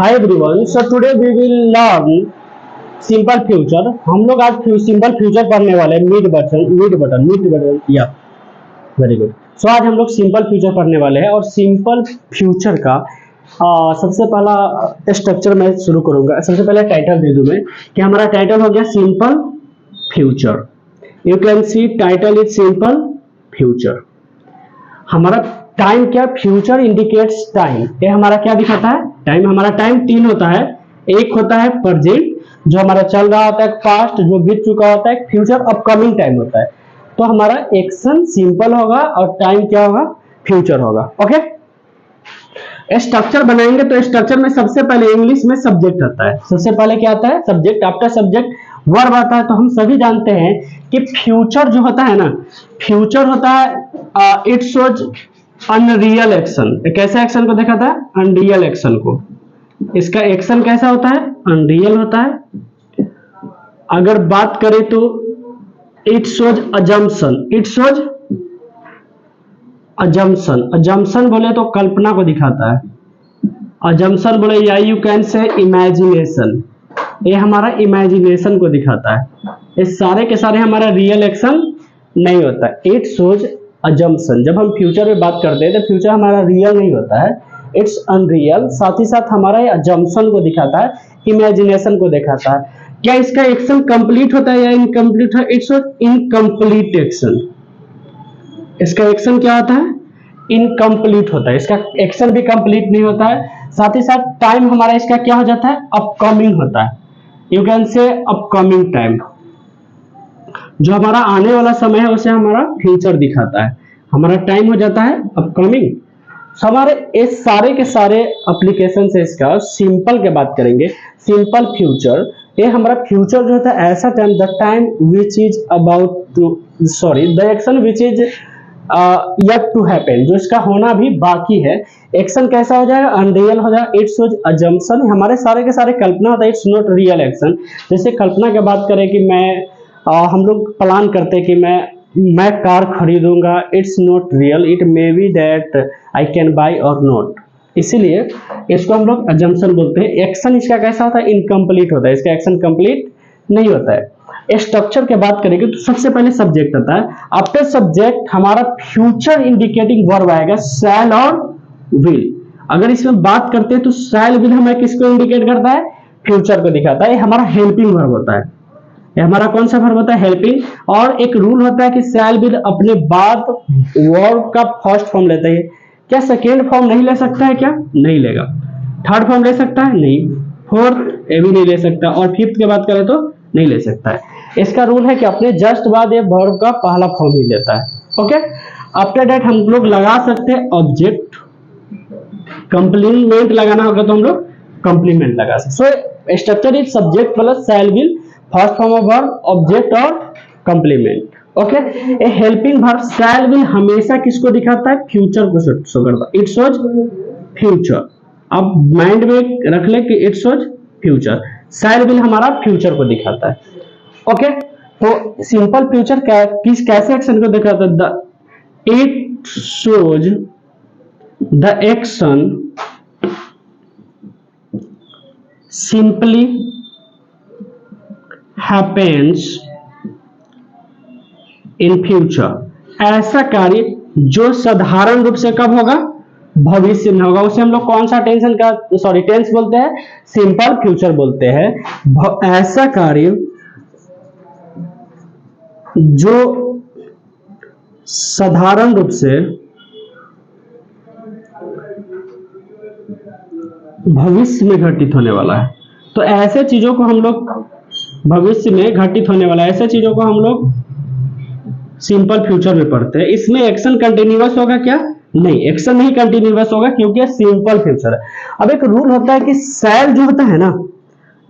Hi everyone, so today we will learn simple future. हम लोग आज सिंपल फ्यूचर पढ़ने वाले हैं। मिड बटन या वेरी गुड। सो आज हम लोग सिंपल फ्यूचर पढ़ने वाले हैं और सिंपल फ्यूचर का सबसे पहला स्ट्रक्चर मैं शुरू करूंगा। सबसे पहले टाइटल दे दूं मैं कि हमारा टाइटल हो गया simple future. You can see title is simple future. हमारा टाइम क्या, फ्यूचर इंडिकेट्स टाइम। ये हमारा क्या दिखाता है, टाइम। हमारा टाइम तीन होता है। एक होता है प्रेजेंट, जो हमारा चल रहा होता है, पास्ट जो बीत चुका होता है, फ्यूचर अपकमिंग टाइम होता है। तो हमारा एक्शन सिंपल होगा और टाइम क्या होगा, फ्यूचर होगा। ओके, स्ट्रक्चर बनाएंगे तो स्ट्रक्चर में सबसे पहले इंग्लिश में सब्जेक्ट आता है। सबसे पहले क्या आता है, सब्जेक्ट। आफ्टर सब्जेक्ट वर्ब आता है। तो हम सभी जानते हैं कि फ्यूचर जो होता है ना, फ्यूचर होता है इट शोज अनरियल एक्शन। कैसे एक्शन को देखा था, अनरियल एक्शन को। इसका एक्शन कैसा होता है, अनरियल होता है। अगर बात करें तो it shows assumption. It shows assumption. Assumption बोले तो कल्पना को दिखाता है। अजम्पशन बोले या यू कैन से इमेजिनेशन। ये हमारा इमेजिनेशन को दिखाता है। ये सारे के सारे हमारा रियल एक्शन नहीं होता है। It shows assumption. जब हम फ्यूचर में बात करते हैं तो फ्यूचर हमारा रियल नहीं होता है, इट्स अनरियल। साथ ही साथ हमारा ये अजम्पशन को दिखाता है, इमेजिनेशन को दिखाता है। क्या इसका एक्शन कंप्लीट होता है या इनकम्प्लीट है, इट्स इनकम्प्लीट एक्शन। इसका एक्शन क्या होता है, इनकम्प्लीट होता है। इसका एक्शन भी कंप्लीट नहीं होता है। साथ ही साथ टाइम हमारा इसका क्या हो जाता है, अपकमिंग होता है। You can say upcoming time. जो हमारा आने वाला समय है उसे हमारा फ्यूचर दिखाता है। हमारा टाइम हो जाता है अपकमिंग। हमारे इस सारे के सारे एप्लीकेशन से इसका सिंपल के बात करेंगे। सिंपल फ्यूचर, ये हमारा फ्यूचर जो होता है ऐसा time, the time which is about to the action which is yet to happen, जो इसका होना भी बाकी है। एक्शन कैसा हो जाएगा, अनरियल हो जाएगा। इट्स अजम्पशन, हमारे सारे के सारे कल्पना होता है, इट्स नॉट रियल एक्शन। जैसे कल्पना की बात करें कि हम लोग प्लान करते हैं कि मैं कार खरीदूंगा, it's not real, it may be that I can buy or not. इसीलिए इसको हम लोग अजम्पशन बोलते हैं। एक्शन इसका कैसा होता है, इनकम्प्लीट होता है। इसका एक्शन कंप्लीट नहीं होता है। स्ट्रक्चर की बात करेंगे तो सबसे पहले सब्जेक्ट आता है। आफ्टर सब्जेक्ट हमारा फ्यूचर इंडिकेटिंग वर्ब आएगा, शैल और विल। अगर इसमें बात करते हैं तो शैल विल हमें किसको इंडिकेट करता है, फ्यूचर को दिखाता है। हमारा हेल्पिंग वर्ब होता है। ये हमारा कौन सा वर्ब होता है, हेल्पिंग। और एक रूल होता है कि शैल विल अपने बाद वर्ब का फर्स्ट फॉर्म लेता है। क्या सेकेंड फॉर्म नहीं ले सकता है, क्या नहीं लेगा। थर्ड फॉर्म ले सकता है, नहीं। फोर्थ ये भी नहीं ले सकता। और फिफ्थ की बात करें तो नहीं ले सकता है। इसका रूल है कि अपने जस्ट बाद ये वर्ब का पहला फॉर्म ही लेता है। ओके, आफ्टर दैट हम लोग लगा सकते हैं ऑब्जेक्ट। कंप्लीमेंट लगाना होगा तो हम लोग कंप्लीमेंट लगा सकते। So structure is subject plus shall will, first form of verb, object और complement. Okay, a helping verb shall will हमेशा किसको दिखाता है, फ्यूचर को शो करता है। It shows future. अब माइंड में रख ले कि it shows future. Shall will हमारा फ्यूचर को दिखाता है। ओके, तो सिंपल फ्यूचर कैसे एक्शन को दिखाता है, it shows the action simply happens in future। ऐसा कार्य जो साधारण रूप से कब होगा, भविष्य में होगा, उसे हम लोग कौन सा टेंस बोलते हैं, सिंपल फ्यूचर बोलते हैं। ऐसा कार्य जो साधारण रूप से भविष्य में घटित होने वाला है। तो ऐसे चीजों को हम लोग भविष्य में घटित होने वाला है, ऐसे चीजों को हम लोग सिंपल फ्यूचर में पढ़ते हैं। इसमें एक्शन कंटिन्यूअस होगा क्या, नहीं, एक्शन नहीं कंटिन्यूअस होगा क्योंकि सिंपल फ्यूचर है। अब एक रूल होता है कि शैल जो होता है ना,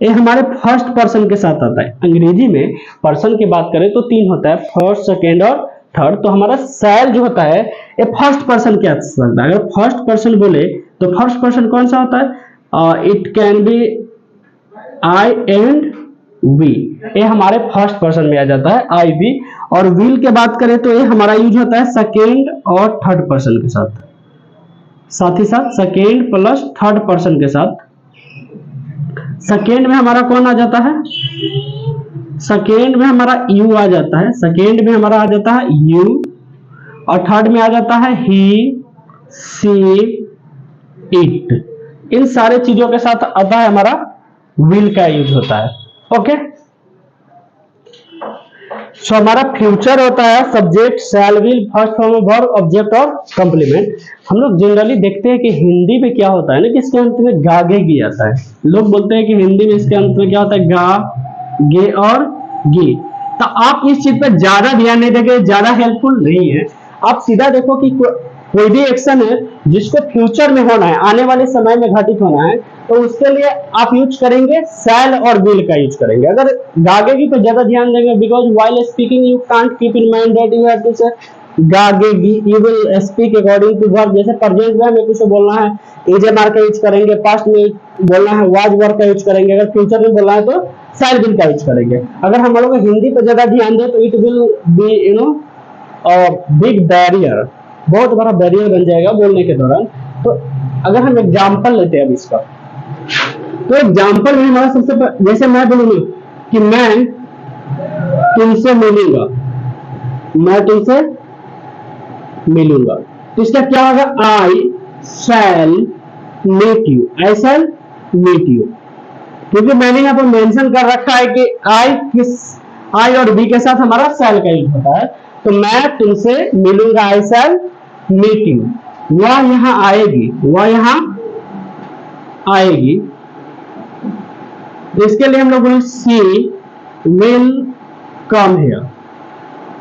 ये हमारे फर्स्ट पर्सन के साथ आता है। अंग्रेजी में पर्सन की बात करें तो तीन होता है, फर्स्ट, सेकेंड और थर्ड। तो हमारा शैल जो होता है ये फर्स्ट पर्सन के साथ आता है। अगर फर्स्ट पर्सन बोले तो फर्स्ट पर्सन कौन सा होता है, it can be I and we. ये हमारे फर्स्ट पर्सन में आ जाता है, आई वी। और विल के बात करें तो ये हमारा यूज होता है सेकेंड और थर्ड पर्सन के साथ ही साथ सेकेंड प्लस थर्ड पर्सन के साथ सेकेंड में हमारा कौन आ जाता है, सेकेंड में हमारा यू आ जाता है, सेकेंड में हमारा आ जाता है यू, और थर्ड में आ जाता है ही, सी, इट। इन सारे चीजों के साथ आता है हमारा विल का यूज होता है। ओके, सो हमारा फ्यूचर होता है subject, shall, will, first form of verb, object और कंप्लीमेंट। हम लोग जनरली देखते हैं कि हिंदी में क्या होता है ना कि इसके अंत में गा गे गी आता है। लोग बोलते हैं कि हिंदी में इसके अंत में क्या होता है, गा गे और गी। तो आप इस चीज पर ज्यादा ध्यान नहीं देंगे, ज्यादा हेल्पफुल नहीं है। आप सीधा देखो कि कोई भी एक्शन है जिसको फ्यूचर में होना है, आने वाले समय में घटित होना है, तो उसके लिए आप यूज करेंगे शैल और विल का यूज करेंगे। अगर गागेगी पर ज्यादा ध्यान देंगे, because while speaking you can't keep in mind that you have to say गागेगी, you will speak according to verb. जैसे प्रेजेंट में कुछ बोलना है, इज एम आर का यूज करेंगे, पास्ट में बोलना है वाज वर का यूज करेंगे, अगर फ्यूचर में बोलना है तो शैल विल का यूज करेंगे। अगर हम लोग हिंदी पर ज्यादा ध्यान दें तो it will be big barrier, बहुत बड़ा बैरियर बन जाएगा बोलने के दौरान। तो अगर हम एग्जाम्पल लेते हैं अब इसका, तो एग्जाम्पल में हमारा सबसे जैसे मैं बोलूंगा कि मैं तुमसे मिलूंगा, मैं तुमसे मिलूंगा, तो इसका क्या होगा, I shall meet you, I shall meet you. क्योंकि मैंने यहाँ पर मेंशन कर रखा है कि आई और बी के साथ हमारा शैल का यूज होता है। तो मैं तुमसे मिलूंगा, आई शैल मीट यू, वह यहां आएगी, वह यहां आएगी। तो इसके लिए हम लोग बोले she will come here,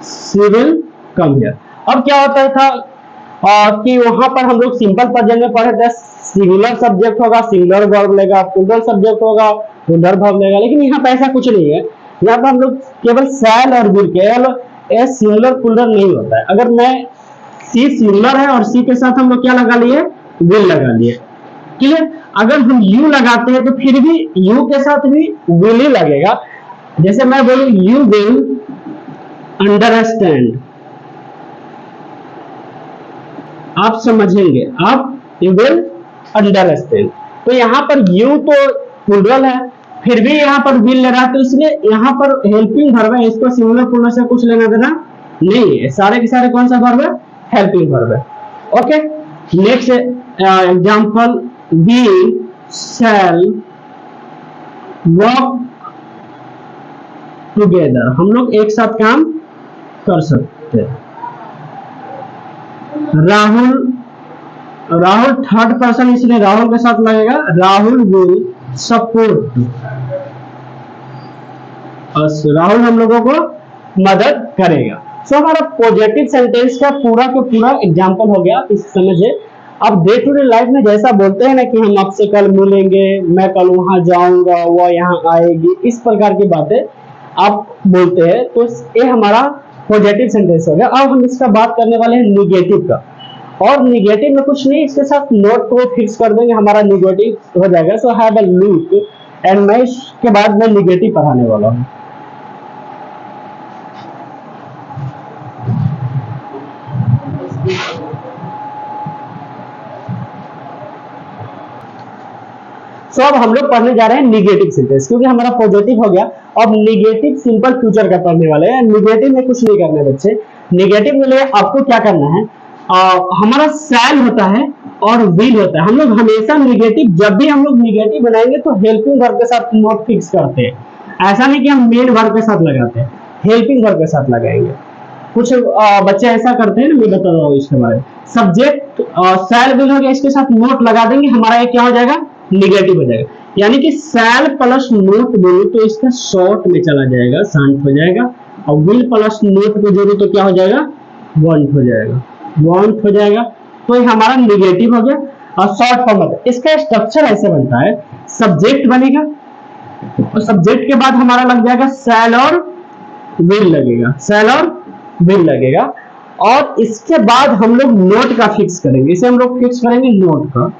she will come here. अब क्या होता था कि वहां पर हम लोग सिंपल प्रेजेंट में पढ़े थे, सिंगुलर सब्जेक्ट होगा सिंगुलर वर्ब लेगा, प्लूरल सब्जेक्ट होगा प्लूरल वर्ब लेगा। लेकिन यहाँ पे ऐसा कुछ नहीं है, यहाँ पर हम लोग केवल शैल और विल, केवल सिंगुलर प्लूरल नहीं होता है। अगर मैं सी सिंगुलर है और सी के साथ हम लोग क्या लगा लिए, विल लगा लिए, क्लियर। अगर हम यू लगाते हैं तो फिर भी यू के साथ भी विल ही लगेगा। जैसे मैं बोलूं यू विल अंडरस्टैंड, आप समझेंगे, आप यू विल अंडरस्टैंड। तो यहाँ पर यू तो प्लूरल है, फिर भी यहाँ पर विल ले रहा है, तो इसलिए यहाँ पर हेल्पिंग वर्ब है, इसको सिंगुलर प्लूरल से कुछ लेना देना नहीं है। सारे के सारे कौन सा वर्ब है, हेल्पिंग वर्ब है। Okay, next example, we shall work together, हम लोग एक साथ काम कर सकते हैं। राहुल थर्ड पर्सन इसलिए राहुल के साथ लगेगा, Rahul will support us, Rahul हम लोगों को मदद करेगा। सो हमारा पॉजिटिव सेंटेंस का पूरा एग्जांपल हो गया, इस समझे। अब डे टू डे लाइफ में जैसा बोलते हैं ना कि हम आपसे कल मिलेंगे, मैं कल वहां जाऊंगा, वो यहाँ आएगी, इस प्रकार की बातें आप बोलते हैं, तो ये हमारा पॉजिटिव सेंटेंस हो गया। अब हम इसका बात करने वाले हैं निगेटिव का, और निगेटिव में कुछ नहीं, इसके साथ नोट को फिक्स कर देंगे, हमारा निगेटिव हो जाएगा। So have a look, and मैं इसके बाद मैं निगेटिव पढ़ाने वाला हूँ। सो अब हम लोग पढ़ने जा रहे हैं निगेटिव सेंटेंस, क्योंकि हमारा पॉजिटिव हो गया। अब निगेटिव सिंपल फ्यूचर का पढ़ने वाले हैं। निगेटिव में कुछ नहीं करना बच्चे, निगेटिव के लिए आपको क्या करना है, हमारा शैल होता है और विल होता है। हम लोग हमेशा निगेटिव, जब भी हम लोग निगेटिव बनाएंगे तो हेल्पिंग वर्ब के साथ नोट फिक्स करते हैं। ऐसा नहीं कि हम मेन वर्ब के साथ लगाते हैं, हेल्पिंग वर्ब के साथ लगाएंगे। कुछ बच्चे ऐसा करते हैं ना, मैं बता रहा हूँ इसके बारे में। सब्जेक्ट शैल विल हो गया, इसके साथ नोट लगा देंगे, हमारा ये क्या हो जाएगा, निगेटिव हो जाएगा। यानी कि शैल प्लस नोट बोलूं तो इसका शॉर्ट में चला जाएगा, शांत हो जाएगा, और विल प्लस नोट को जोड़ू तो क्या हो जाएगा, वांट हो जाएगा, वांट हो जाएगा। तो ये हमारा निगेटिव हो गया और शॉर्ट फॉर्म होता है। इसका स्ट्रक्चर ऐसे बनता है, सब्जेक्ट बनेगा और सब्जेक्ट के बाद हमारा लग जाएगा शैल और विल लगेगा, शैल और विल लगेगा, और इसके बाद हम लोग नोट का फिक्स करेंगे। इसे हम लोग फिक्स करेंगे नोट का,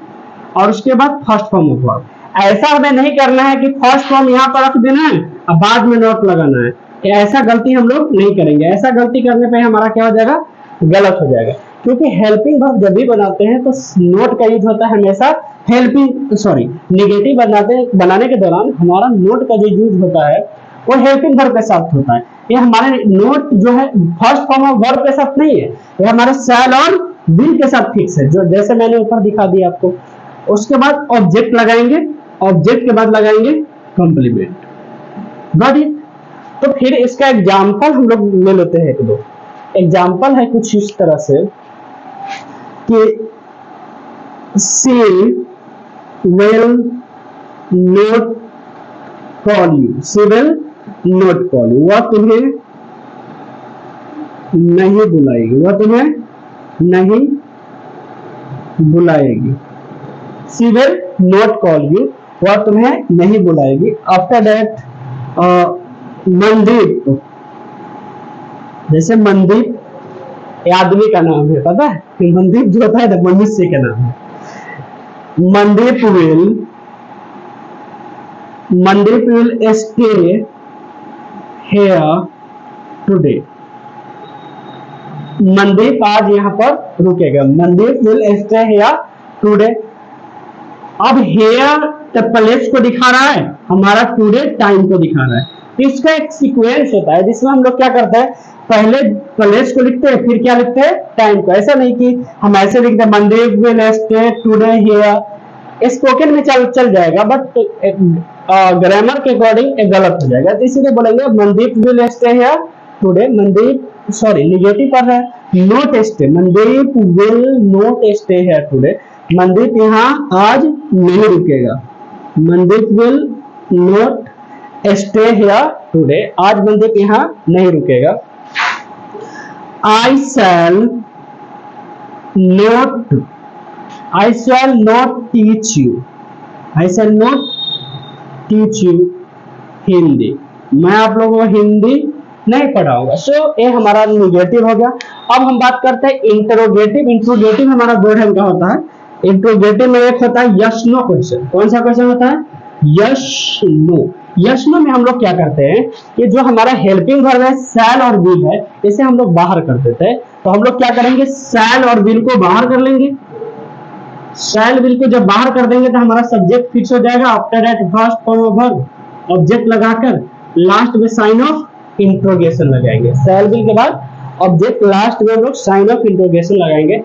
और उसके बाद फर्स्ट फॉर्म ऑफ वर्ब। ऐसा हमें नहीं करना है कि फर्स्ट फॉर्म यहाँ पर रख देना है और बाद में नोट लगाना है, ऐसा गलती हम लोग नहीं करेंगे। ऐसा गलती करने पे हमारा क्या हो जाएगा, गलत हो जाएगा। क्योंकि हेल्पिंग वर्ब जब भी बनाते हैं तो नोट का यूज होता है हमेशा हेल्पिंग सॉरी निगेटिव बनाने के दौरान हमारा नोट का जो यूज होता है वो हेल्पिंग वर्ब के साथ होता है। ये हमारे नोट जो है फर्स्ट फॉर्म ऑफ वर्ब के साथ नहीं है, ये हमारे शैल और विल के साथ फिक्स है, जो जैसे मैंने ऊपर दिखा दिया आपको। उसके बाद ऑब्जेक्ट लगाएंगे, ऑब्जेक्ट के बाद लगाएंगे कंप्लीमेंट। Got it. तो फिर इसका एग्जाम्पल हम लोग ले लेते हैं, एक दो एग्जाम्पल है कुछ इस तरह से कि सी will not call you, she will not call you, वह तुम्हें नहीं बुलाएगी, वह तुम्हें नहीं बुलाएगी। she will not call you, वह तुम्हें नहीं बुलाएगी। आफ्टर दैट मनदीप, जैसे मनदीप ये आदमी का नाम है, पता है कि मनदीप जो होता है मनुष्य का नाम है। Mandeep will stay here today. Mandeep आज यहाँ पर रुकेगा। Mandeep will stay here today. अब here द प्लेस को दिखा रहा है, हमारा टुडे टाइम को दिखा रहा है। तो इसका एक सीक्वेंस होता है जिसमें हम लोग क्या करते हैं, पहले प्लेस को लिखते हैं फिर क्या लिखते हैं, टाइम को। ऐसा नहीं कि हम ऐसे लिखते हैं Mandeep will stay today here, spoken में चल जाएगा बट ग्रामर के अकॉर्डिंग गलत हो जाएगा। तो इसीलिए बोलेंगे Mandeep will stay here today. Mandeep sorry negative पर है, not stay, Mandeep will not stay here today, Mandeep यहाँ आज नहीं रुकेगा। Mandeep will not stay here today, आज मनदीप यहाँ नहीं रुकेगा। I shall not teach you, I shall not teach you Hindi, मैं आप लोगों को हिंदी नहीं पढ़ाऊंगा। सो ये हमारा निगेटिव हो गया। अब हम बात करते हैं इंटरोगेटिव। इंट्रोगेटिव हमारा दो ढंग का होता है। इंट्रोगेटिव में एक होता है यस नो क्वेश्चन। कौन सा क्वेश्चन होता है, यस नो। यस नो में हम लोग क्या करते हैं कि जो हमारा हेल्पिंग वर्ब है शैल और विल है, इसे हम लोग बाहर कर देते हैं। तो हम लोग क्या करेंगे, शैल और विल को बाहर कर लेंगे। शैल विल को जब बाहर कर देंगे तो हमारा सब्जेक्ट फिक्स हो जाएगा। After that first form of verb object लगाकर लास्ट में साइन ऑफ इंट्रोगेशन लगाएंगे। शैल विल के बाद ऑब्जेक्ट, लास्ट में हम लोग साइन ऑफ इंट्रोगेशन लगाएंगे।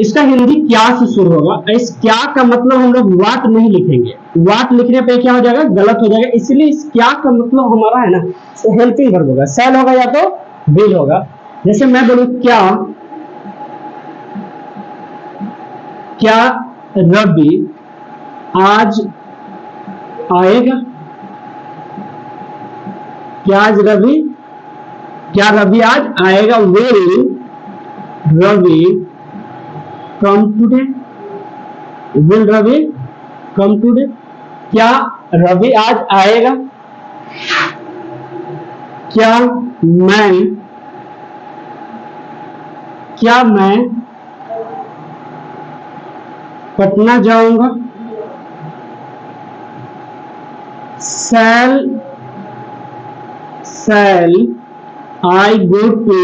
इसका हिंदी क्या से शुरू होगा। इस क्या का मतलब हम लोग वाट नहीं लिखेंगे, वाट लिखने पे क्या हो जाएगा, गलत हो जाएगा। इसलिए इस क्या का मतलब हमारा है ना हेल्पिंग वर्ब होगा, शैल होगा या तो विल होगा। जैसे मैं बोलूं क्या रवि आज आएगा, क्या रवि आज आएगा। Will Ravi come today, will Ravi come today, क्या रवि आज आएगा। क्या मैं पटना जाऊंगा। shall I go to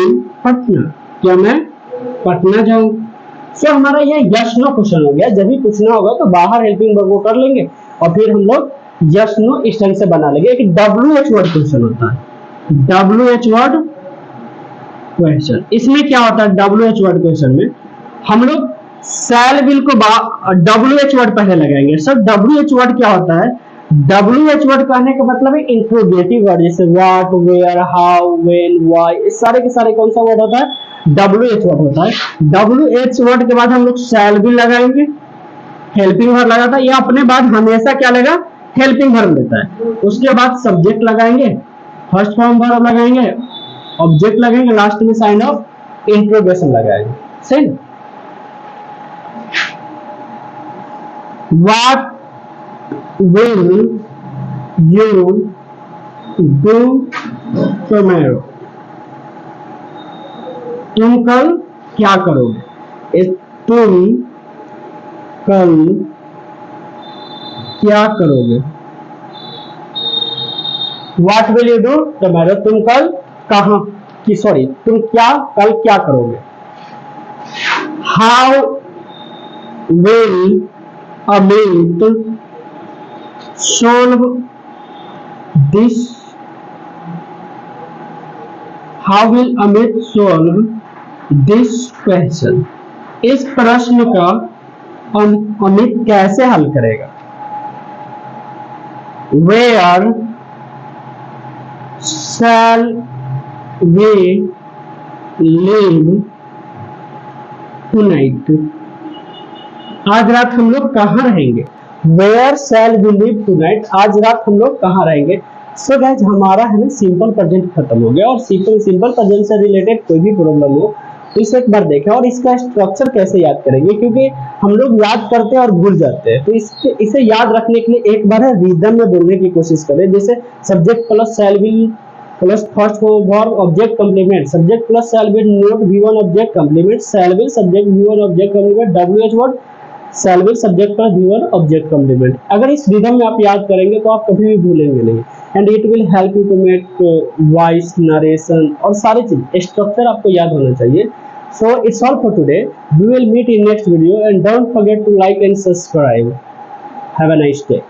Patna, क्या मैं पटना जाऊंगा। सो हमारा ये यस नो क्वेश्चन हो गया। जब भी पूछना होगा तो बाहर हेल्पिंग वर्ब को कर लेंगे और फिर हम लोग यस नो इस ढंग से बना लेंगे। एक WH वर्ड क्वेश्चन होता है, WH वर्ड क्वेश्चन। इसमें क्या होता है, WH वर्ड क्वेश्चन में हम लोग शैल विल को WH वर्ड पहले लगाएंगे। सर WH वर्ड क्या होता है, WH वर्ड कहने का मतलब है इंट्रोगेटिव वर्ड, जैसे what, where, how, when, why, ये सारे के सारे कौन सा वर्ड होता है, WH वर्ड होता है। WH वर्ड के बाद हम लोग शैल भी लगाएंगे, हेल्पिंग वर्ब लगाता है। ये अपने बाद हमेशा क्या लेगा, हेल्पिंग वर्ब लेता है। उसके बाद सब्जेक्ट लगाएंगे, फर्स्ट फॉर्म वर्ब लगाएंगे, ऑब्जेक्ट लगेंगे, लास्ट में साइन ऑफ इंट्रोगेशन लगाएंगे। सही। What will you do tomorrow, तुम कल क्या करोगे। तुम कल क्या करोगे। What will you do tomorrow, तुम कल कहां की सॉरी तुम क्या कल क्या करोगे। How will Amit solve this? How will Amit solve this question? इस प्रश्न का अमित कैसे हल करेगा? Where shall we live tonight? आज रात हम लोग कहाँ रहेंगे? Where shall we live tonight? आज रात हम लोग कहाँ रहेंगे? सो गाइस हमारा है ना सिंपल प्रेजेंट खत्म हो गया और सिंपल प्रेजेंट से रिलेटेड कोई भी प्रॉब्लम हो तो इसे एक बार देखें और इसका स्ट्रक्चर कैसे याद करेंगे, क्योंकि हम लोग याद करते हैं और भूल जाते हैं। तो इसे याद रखने के लिए एक बार है रिदम में बोलने की कोशिश करें, जैसे subject plus shall will plus first verb object complement, subject plus shall will note V1 object complement, shell will subject V1 object complement, WH word shell will subject plus V1 object complement. अगर इस rhythm में आप याद करेंगे तो आप कभी भी भूलेंगे नहीं, and it will help you to make voice narration और सारी चीज स्ट्रक्चर आपको याद होना चाहिए। So it's all for today, we will meet in next video and don't forget to like and subscribe. Have a nice day.